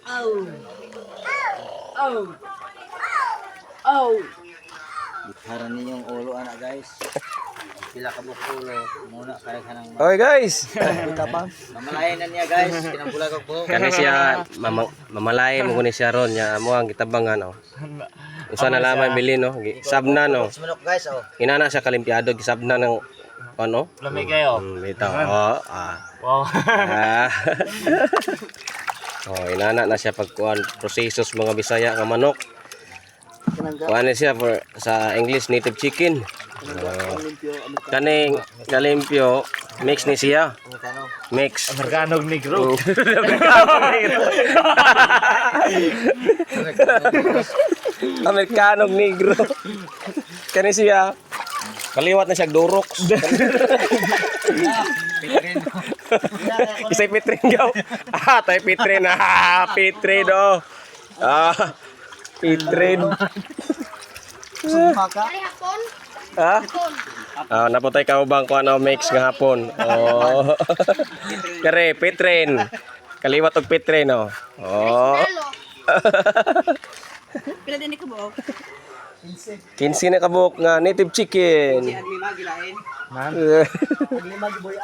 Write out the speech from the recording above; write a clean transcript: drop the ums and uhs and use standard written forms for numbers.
Oh. Oh. Oh. Haran ninyong ulo anak guys. Pila ka bukulo muna kaya ka nang Okay guys. mamalayan na niya guys. Kinambulag ko. Kani siya mamalay mo ni siya ron nya amo ang gitabangan oh. Usa na lamay bilin no. Sabna no. Manok guys oh. Inana siya kalimpiado gisabna ng ano? Lamig kayo. Bitaw. Oh, Wow. Ah. Oh, inana na siya pagkuan prosesos mga Bisaya nga manok. Kuan siya for sa English native chicken. Kaning galimpyo mix ni siya. Mix. Amerikanog negro. Amerikanong negro. Kani siya kaliwat na siya durok. Isay pitrin gaw. Tay pitrin pitrin oh. Pitrin. Ha? Naputay ka ubang ko ano mix nga hapon. Oh. Kare pitrin. Kaliwat og pitrin oh. Oh. Pila din ni kabog? 15 na kabuk nga native chicken. Ang lima gilain. Man. Ang lima giboy